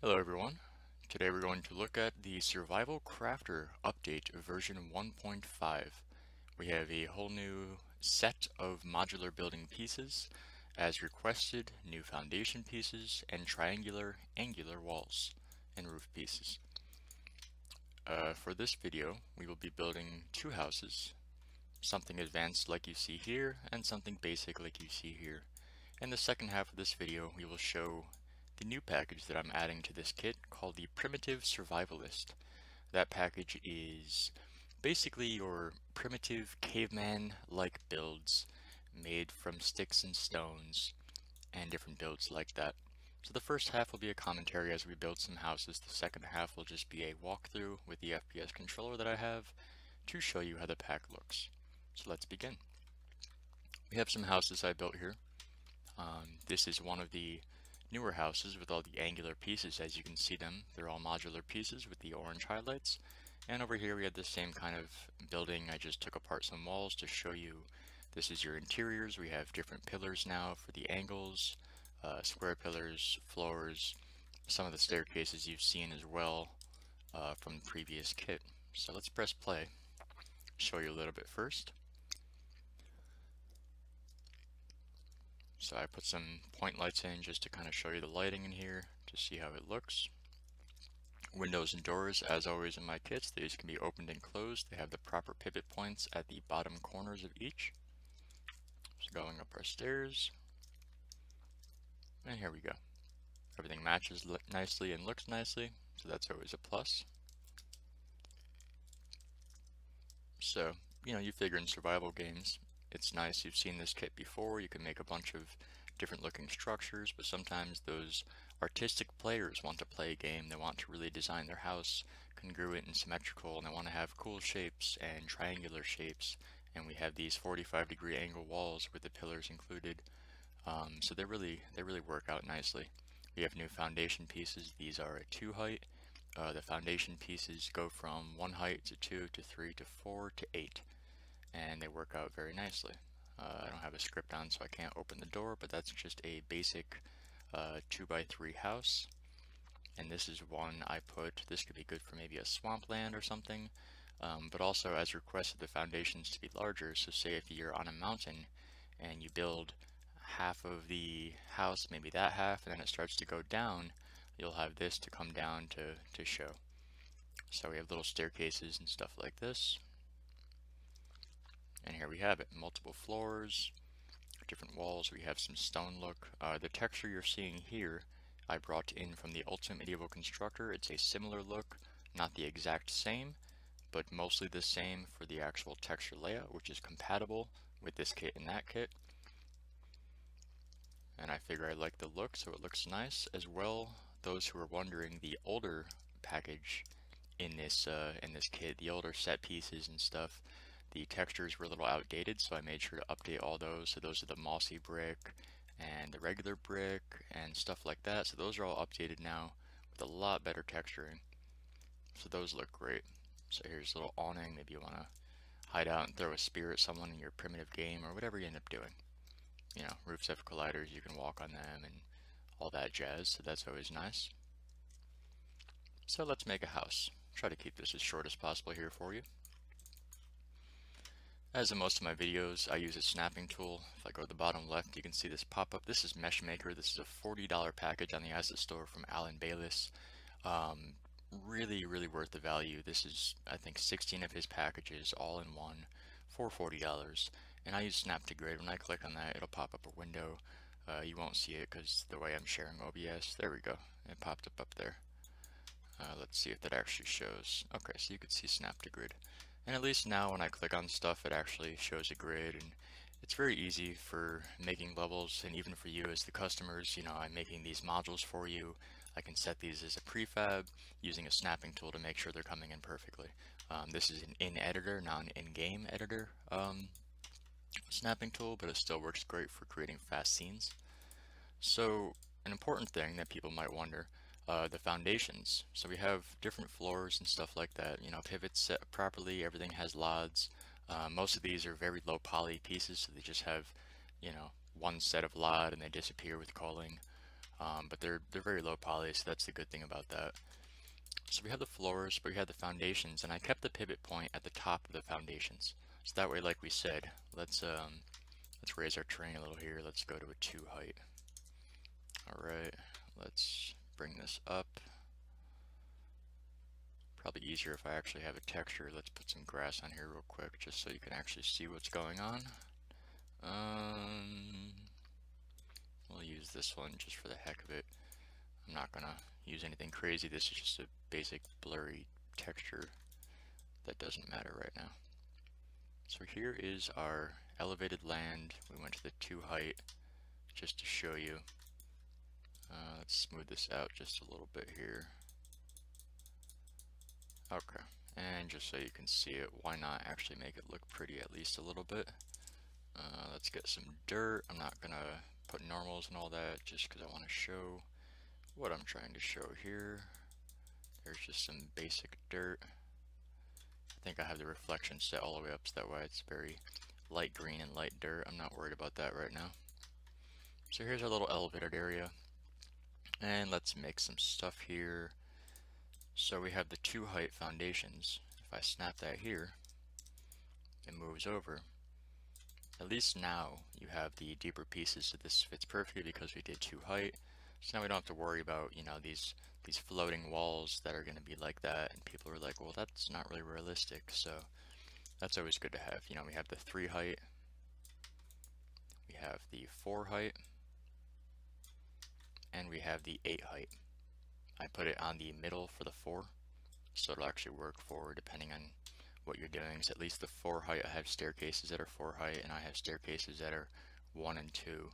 Hello everyone. Today we're going to look at the Survival Crafter update version 1.5. We have a whole new set of modular building pieces as requested, new foundation pieces, and triangular angular walls and roof pieces. For this video we will be building two houses, something advanced like you see here and something basic like you see here. In the second half of this video we will show the new package that I'm adding to this kit called the Primitive Survivalist. That package is basically your primitive caveman-like builds made from sticks and stones and different builds like that. So the first half will be a commentary as we build some houses. The second half will just be a walkthrough with the FPS controller that I have to show you how the pack looks. So let's begin. We have some houses I built here. This is one of the newer houses with all the angular pieces as you can see them. They're all modular pieces with the orange highlights. And over here we have the same kind of building. I just took apart some walls to show you this is your interiors. We have different pillars now for the angles, square pillars, floors, some of the staircases you've seen as well from the previous kit. So let's press play, show you a little bit first. So I put some point lights in just to kind of show you the lighting in here to see how it looks. Windows and doors, as always in my kits, these can be opened and closed. They have the proper pivot points at the bottom corners of each. So going up our stairs, and here we go. Everything matches nicely and looks nicely, so that's always a plus. So, you figure in survival games, it's nice, you've seen this kit before, you can make a bunch of different looking structures, but sometimes those artistic players want to play a game, they want to really design their house congruent and symmetrical, and they want to have cool shapes and triangular shapes, and we have these 45-degree angle walls with the pillars included, so they really work out nicely. We have new foundation pieces. These are at 2 height. The foundation pieces go from 1 height to 2 to 3 to 4 to 8. And they work out very nicely. I don't have a script on, so I can't open the door, but that's just a basic 2x3 house. And this is one I put, this could be good for maybe a swampland or something, but also as requested the foundations to be larger. So say if you're on a mountain and you build half of the house, maybe that half, and then it starts to go down, you'll have this to come down to show. So we have little staircases and stuff like this. And here we have it, multiple floors, different walls. We have some stone look. The texture you're seeing here, I brought in from the Ultimate Medieval Constructor. It's a similar look, not the exact same, but mostly the same for the actual texture layout, which is compatible with this kit and that kit. And I figure I like the look, so it looks nice. As well, those who are wondering, the older package in this kit, the older set pieces and stuff, the textures were a little outdated, so I made sure to update all those. So those are the mossy brick and the regular brick and stuff like that. So those are all updated now with a lot better texturing. So those look great. So here's a little awning. Maybe you want to hide out and throw a spear at someone in your primitive game or whatever you end up doing. Roofs have colliders, you can walk on them and all that jazz. So that's always nice. So let's make a house. Try to keep this as short as possible here for you. As in most of my videos, I use a snapping tool. If I go to the bottom left, you can see this pop up. This is Meshmaker. This is a $40 package on the asset store from Alan Bayless. Really worth the value. This is, I think, 16 of his packages all in one for $40. And I use Snap to Grid. When I click on that, it'll pop up a window. You won't see it because the way I'm sharing OBS. There we go. It popped up there. Let's see if that actually shows. Okay, so you can see Snap to Grid. And at least now when I click on stuff, it actually shows a grid, and it's very easy for making levels, and even for you as the customers. I'm making these modules for you. I can set these as a prefab using a snapping tool to make sure they're coming in perfectly. This is an in-editor, not an in-game editor snapping tool, but it still works great for creating fast scenes. So an important thing that people might wonder, the foundations. So we have different floors and stuff like that. Pivots set properly, everything has LODs. Most of these are very low poly pieces, so they just have, one set of LOD and they disappear with calling. but they're very low poly, so that's the good thing about that. So we have the floors, but we have the foundations, and I kept the pivot point at the top of the foundations. So that way, like we said, let's raise our terrain a little here. Let's go to a 2 height. Alright, let's bring this up. Probably easier if I actually have a texture. Let's put some grass on here real quick, just so you can actually see what's going on. We'll use this one just for the heck of it. I'm not gonna use anything crazy. This is just a basic blurry texture that doesn't matter right now. So here is our elevated land. We went to the 2 height just to show you. Let's smooth this out just a little bit here. Okay, and just so you can see it, why not actually make it look pretty at least a little bit? Let's get some dirt. I'm not gonna put normals and all that just because I want to show what I'm trying to show here. There's just some basic dirt. I think I have the reflection set all the way up so that way it's very light green and light dirt. I'm not worried about that right now. So here's our little elevated area. And let's make some stuff here. So we have the 2 height foundations. If I snap that here, it moves over. At least now you have the deeper pieces, so this fits perfectly because we did 2 height. So now we don't have to worry about, you know, these floating walls that are going to be like that, and people are like, well, that's not really realistic. So that's always good to have. You know, we have the 3 height, we have the 4 height, and we have the 8 height. I put it on the middle for the 4, so it'll actually work for depending on what you're doing. So at least the 4 height, I have staircases that are 4 height, and I have staircases that are 1 and 2.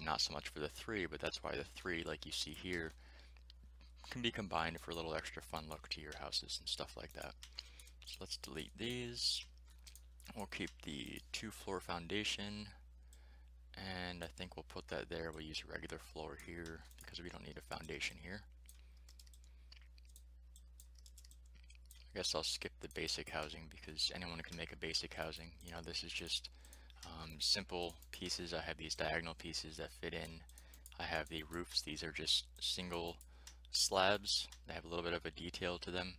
Not so much for the 3, but that's why the 3, like you see here, can be combined for a little extra fun look to your houses and stuff like that. So let's delete these. We'll keep the 2 floor foundation, and I think we'll put that there. We'll use a regular floor here because we don't need a foundation here. I guess I'll skip the basic housing because anyone can make a basic housing. You know, this is just simple pieces. I have these diagonal pieces that fit in. I have the roofs. These are just single slabs. They have a little bit of a detail to them.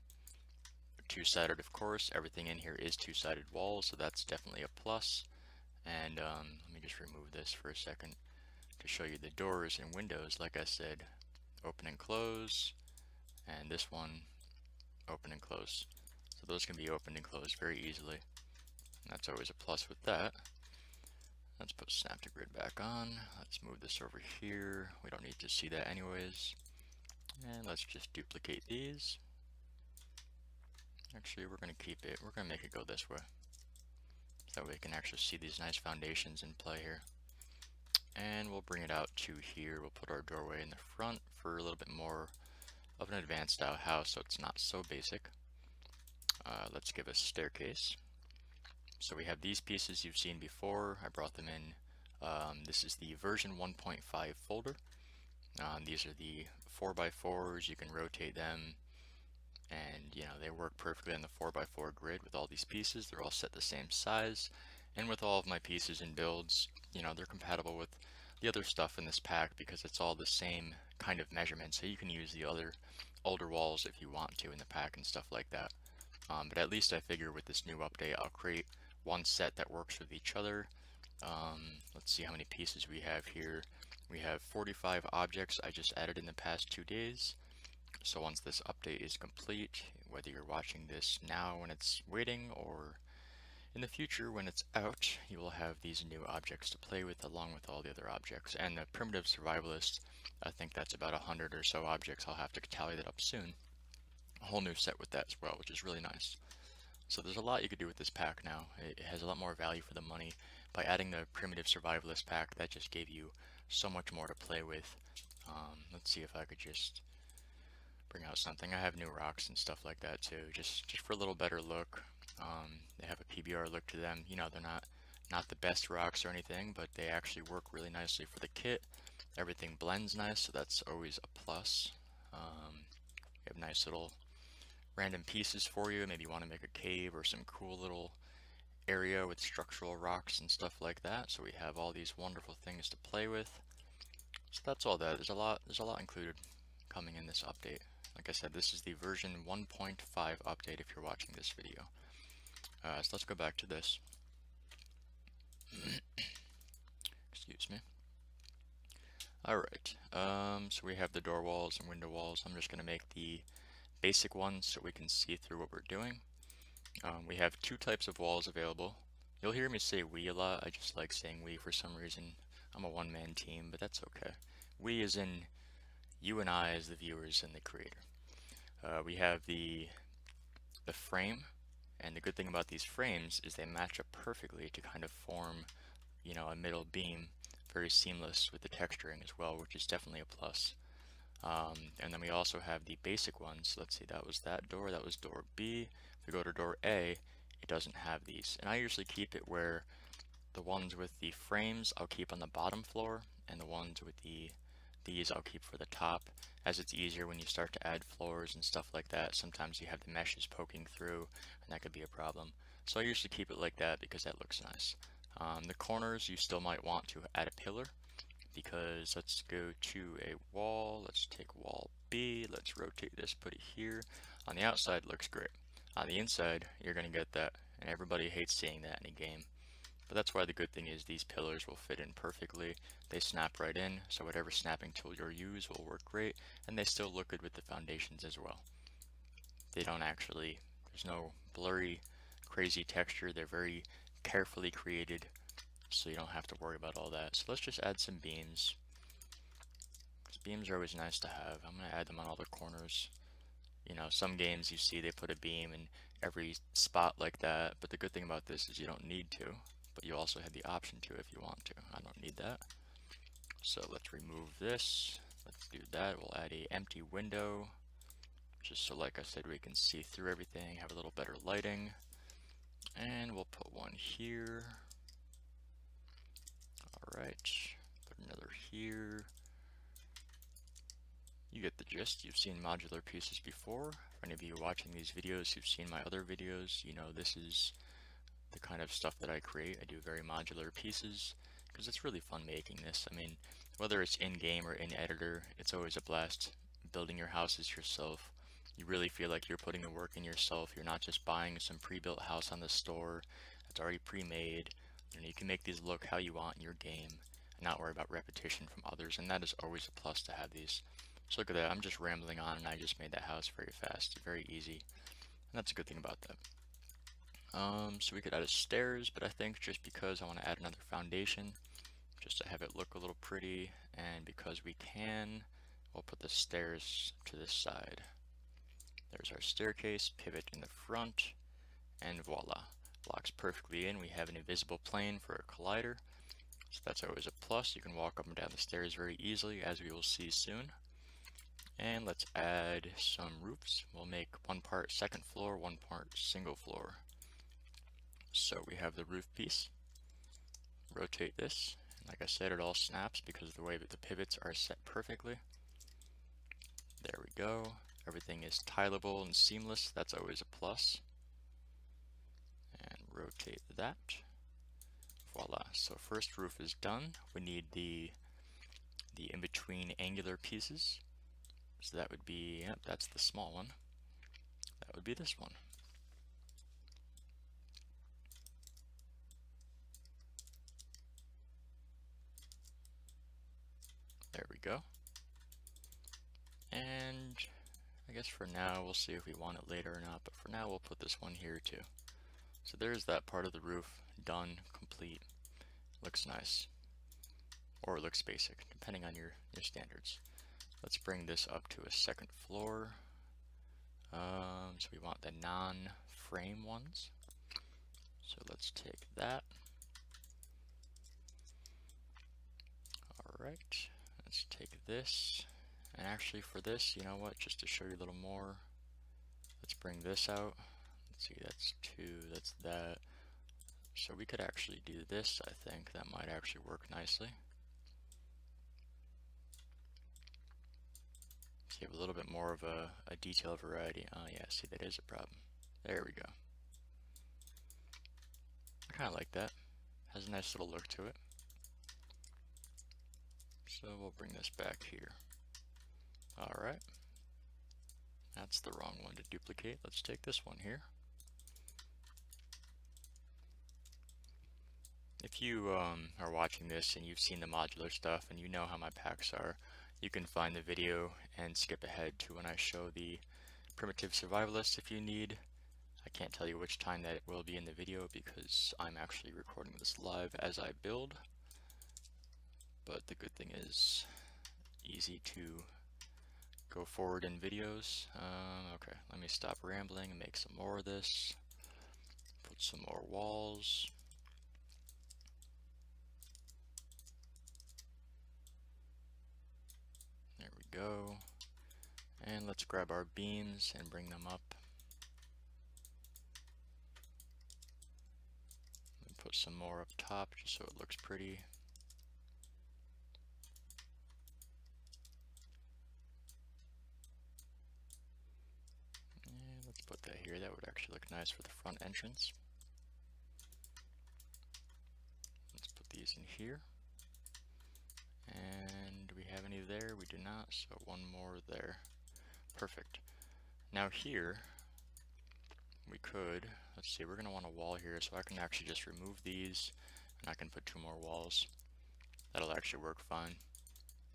2-sided, of course. Everything in here is 2-sided walls, so that's definitely a plus. And let me just remove this for a second to show you the doors and windows. Like I said, open and close, and this one open and close. So those can be opened and closed very easily. And that's always a plus with that. Let's put snap to grid back on. Let's move this over here. We don't need to see that anyways. And let's just duplicate these. Actually, we're going to keep it. We're going to make it go this way. So that way we can actually see these nice foundations in play here. And we'll bring it out to here. We'll put our doorway in the front for a little bit more of an advanced style house, so it's not so basic. Let's give a staircase. So we have these pieces you've seen before. I brought them in. This is the version 1.5 folder. These are the 4x4s. You can rotate them, and you know, they work perfectly on the 4x4 grid with all these pieces. They're all set the same size, and with all of my pieces and builds, you know, they're compatible with the other stuff in this pack because it's all the same kind of measurement. So you can use the other older walls if you want to in the pack and stuff like that. But at least I figure with this new update, I'll create one set that works with each other. Let's see how many pieces we have here. We have 45 objects I just added in the past 2 days. So once this update is complete, whether you're watching this now when it's waiting or in the future when it's out, you will have these new objects to play with along with all the other objects. And the Primitive Survivalist, I think that's about 100 or so objects. I'll have to tally that up soon. A whole new set with that as well, which is really nice. So there's a lot you could do with this pack now. It has a lot more value for the money. By adding the Primitive Survivalist pack, that just gave you so much more to play with. Let's see if I could just bring out something. I have new rocks and stuff like that too, just for a little better look. They have a PBR look to them. You know, they're not the best rocks or anything, but they actually work really nicely for the kit. Everything blends nice, so that's always a plus. We have nice little random pieces for you. Maybe you want to make a cave or some cool little area with structural rocks and stuff like that. So we have all these wonderful things to play with. So that's all that. There's a lot included coming in this update. Like I said, this is the version 1.5 update if you're watching this video. So let's go back to this. Excuse me. Alright, so we have the door walls and window walls. I'm just going to make the basic ones so we can see through what we're doing. We have two types of walls available. You'll hear me say we a lot. I just like saying we for some reason. I'm a one-man team, but that's okay. We as in you and I as the viewers and the creator. We have the frame, and the good thing about these frames is they match up perfectly to kind of form, you know, a middle beam, very seamless with the texturing as well, which is definitely a plus. And then we also have the basic ones. Let's see, that was that door, that was door B. If we go to door A, it doesn't have these. And I usually keep it where the ones with the frames I'll keep on the bottom floor, and the ones with these I'll keep for the top, as it's easier when you start to add floors and stuff like that. Sometimes you have the meshes poking through, and that could be a problem. So I usually keep it like that because that looks nice. The corners, you still might want to add a pillar, because let's go to a wall. Let's take wall B. Let's rotate this, put it here. On the outside, it looks great. On the inside, you're going to get that, and everybody hates seeing that in a game. But that's why the good thing is these pillars will fit in perfectly. They snap right in, so whatever snapping tool you use will work great, and they still look good with the foundations as well. They don't actually, there's no blurry, crazy texture. They're very carefully created, so you don't have to worry about all that. So let's just add some beams, because beams are always nice to have. I'm going to add them on all the corners. You know, some games you see they put a beam in every spot like that, but the good thing about this is you don't need to. But you also have the option to if you want to. I don't need that. So let's remove this. Let's do that. We'll add a empty window, just so, like I said, we can see through everything, have a little better lighting. And we'll put one here. Alright, put another here. You get the gist. You've seen modular pieces before. For any of you watching these videos who've seen my other videos, you know this is the kind of stuff that I create. I do very modular pieces because it's really fun making this. I mean, whether it's in-game or in editor, it's always a blast building your houses yourself. You really feel like you're putting the work in yourself. You're not just buying some pre-built house on the store that's already pre-made. You know, you can make these look how you want in your game and not worry about repetition from others, and that is always a plus to have these. So look at that, I'm just rambling on and I just made that house very fast, very easy. And that's a good thing about that. So we could add a stairs, but I think just because I want to add another foundation, just to have it look a little pretty, and because we can, we'll put the stairs to this side. There's our staircase, pivot in the front, and voila. Locks perfectly in. We have an invisible plane for a collider, so that's always a plus. You can walk up and down the stairs very easily, as we will see soon. And let's add some roofs. We'll make one part second floor, one part single floor. So we have the roof piece. Rotate this. And like I said, it all snaps because of the way that the pivots are set perfectly. There we go. Everything is tileable and seamless. That's always a plus. And rotate that. Voila. So first roof is done. We need the in-between angular pieces. So that would be, yep, that's the small one. That would be this one. There we go. And I guess for now, we'll see if we want it later or not, but for now we'll put this one here too. So there's that part of the roof, done, complete. Looks nice. Or it looks basic, depending on your standards. Let's bring this up to a second floor. So we want the non-frame ones. So let's take that. Alright, let's take this. And actually for this, you know what, just to show you a little more, let's bring this out. Let's see, that's 2, that's that. So we could actually do this, I think. That might actually work nicely. So you have a little bit more of a detail variety. Oh yeah, see, that is a problem. There we go. I kind of like that. Has a nice little look to it. So we'll bring this back here. Alright. That's the wrong one to duplicate. Let's take this one here. If you are watching this and you've seen the modular stuff and you know how my packs are, you can find the video and skip ahead to when I show the Primitive Survivalist if you need. I can't tell you which time that it will be in the video because I'm actually recording this live as I build. But the good thing is easy to go forward in videos. Okay, let me stop rambling and make some more of this. Put some more walls. There we go. And let's grab our beams and bring them up. And put some more up top just so it looks pretty. And let's put that here. That would actually look nice for the front entrance. Let's put these in here. And do we have any there? We do not, so one more there. Perfect. Now here, we could, let's see, we're going to want a wall here, so I can actually just remove these, and I can put 2 more walls. That'll actually work fine,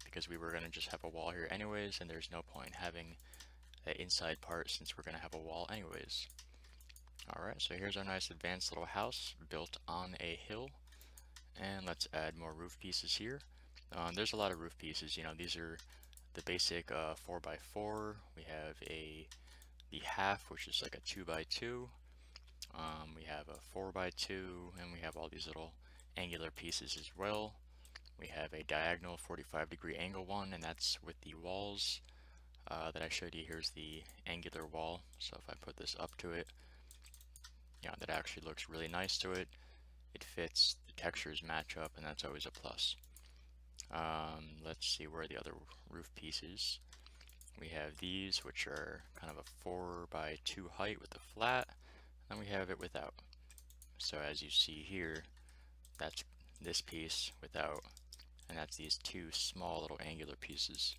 because we were going to just have a wall here anyways, and there's no point having the inside part since we're going to have a wall anyways. Alright, so here's our nice advanced little house built on a hill, and let's add more roof pieces here. There's a lot of roof pieces, you know, these are the basic 4x4. We have the half, which is like a 2x2. We have a 4x2, and we have all these little angular pieces as well. We have a diagonal 45-degree angle one, and that's with the walls that I showed you. Here's the angular wall. So if I put this up to it, yeah, that actually looks really nice to it. It fits, the textures match up, and that's always a plus. Let's see where are the other roof pieces. We have these, which are kind of a 4x2 height with the flat, and we have it without. So as you see here, that's this piece without, and that's these 2 small little angular pieces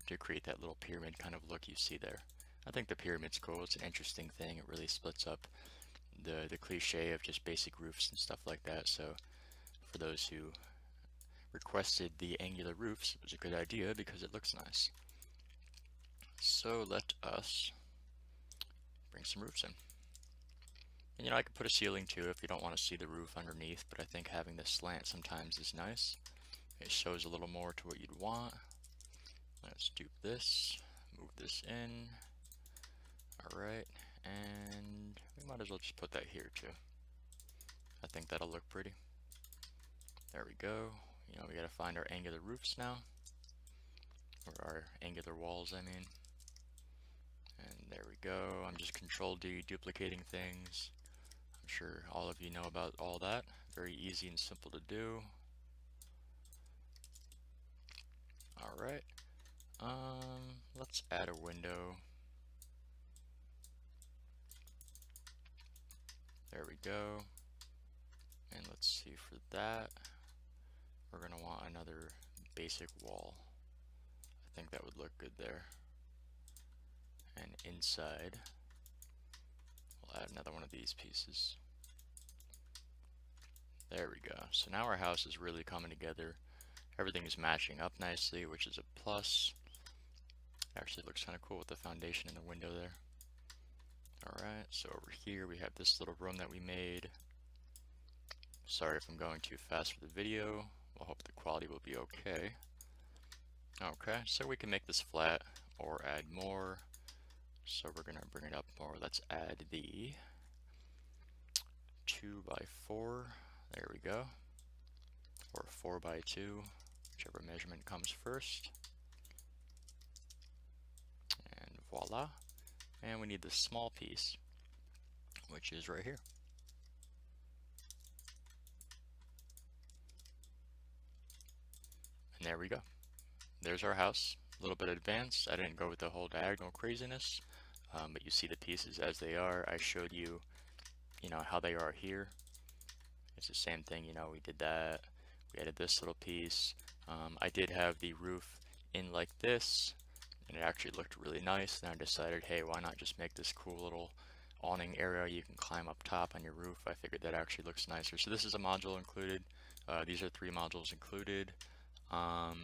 to create that little pyramid kind of look you see there. I think the pyramid's cool. It's an interesting thing. It really splits up the cliche of just basic roofs and stuff like that. So for those who requested the angular roofs, it was a good idea because it looks nice. So let us bring some roofs in. And you know, I could put a ceiling too if you don't want to see the roof underneath, but I think having this slant sometimes is nice. It shows a little more to what you'd want. Let's dupe this, move this in. Alright, and we might as well just put that here too. I think that'll look pretty. There we go. You know, we gotta find our angular roofs now. Or our angular walls, I mean. And there we go. I'm just Control-D duplicating things. I'm sure all of you know about all that. Very easy and simple to do. Alright. Let's add a window. There we go. And let's see, for that, we're going to want another basic wall. I think that would look good there. And inside, we'll add another one of these pieces. There we go. So now our house is really coming together. Everything is matching up nicely, which is a plus. Actually looks kind of cool with the foundation and the window there. Alright, so over here we have this little room that we made. Sorry if I'm going too fast for the video. We'll hope the quality will be okay. Okay, so we can make this flat or add more. So we're going to bring it up more. Let's add the 2x4. There we go. Or 4x2, whichever measurement comes first. And voila. And we need this small piece, which is right here. And there we go. There's our house. A little bit advanced. I didn't go with the whole diagonal craziness, but you see the pieces as they are. I showed you, you know, how they are here. It's the same thing, you know, we did that. We added this little piece. I did have the roof in like this, and it actually looked really nice, and I decided, hey, why not just make this cool little awning area you can climb up top on your roof. I figured that actually looks nicer. So this is a module included. These are 3 modules included. I'll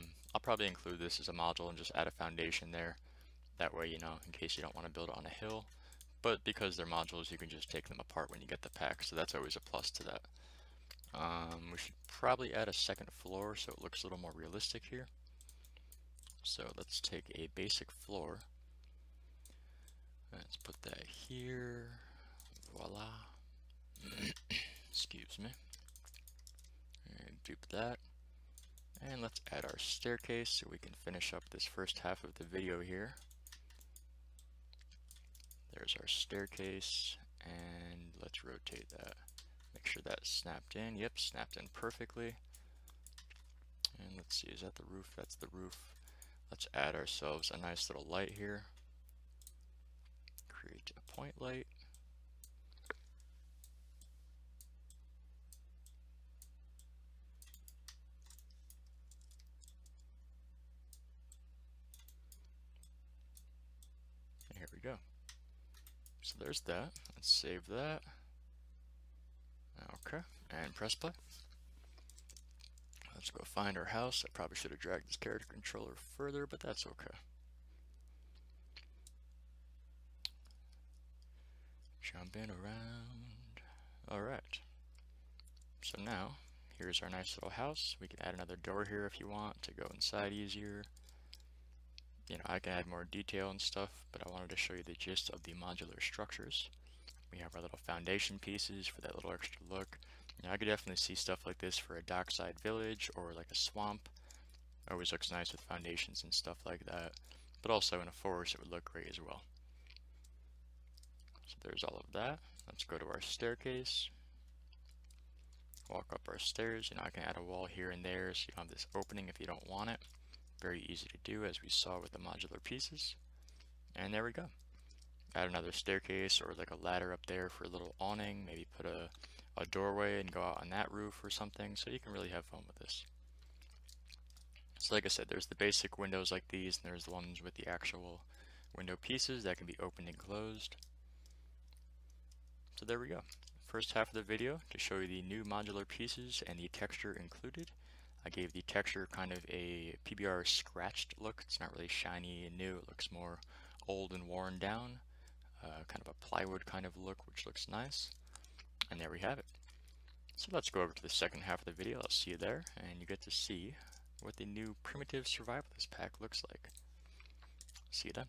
probably include this as a module and just add a foundation there. That way, you know, in case you don't want to build it on a hill. But because they're modules, you can just take them apart when you get the pack, so that's always a plus to that. We should probably add a second floor so it looks a little more realistic here. So let's take a basic floor. Let's put that here. Voila. Excuse me. And dupe that. And let's add our staircase so we can finish up this first half of the video here. There's our staircase, and let's rotate that. Make sure that's snapped in. Yep, snapped in perfectly. And let's see, is that the roof? That's the roof. Let's add ourselves a nice little light here. Create a point light. And here we go. So there's that. Let's save that. Okay, and press play. Let's go find our house. I probably should have dragged this character controller further, but that's okay. Jumping around. Alright. So now, here's our nice little house. We can add another door here if you want to go inside easier. You know, I can add more detail and stuff, but I wanted to show you the gist of the modular structures. We have our little foundation pieces for that little extra look. You know, I could definitely see stuff like this for a dockside village or like a swamp. Always looks nice with foundations and stuff like that. But also in a forest it would look great as well. So there's all of that. Let's go to our staircase. Walk up our stairs. You know, I can add a wall here and there so you don't have this opening if you don't want it. Very easy to do, as we saw with the modular pieces. And there we go. Add another staircase or like a ladder up there for a little awning. Maybe put a doorway and go out on that roof or something, so you can really have fun with this. So like I said, there's the basic windows like these, and there's the ones with the actual window pieces that can be opened and closed. So there we go. First half of the video to show you the new modular pieces and the texture included. I gave the texture kind of a PBR scratched look. It's not really shiny and new. It looks more old and worn down. Kind of a plywood kind of look, which looks nice. And there we have it. So let's go over to the second half of the video. I'll see you there, and you get to see what the new Primitive Survivalist pack looks like. See you then.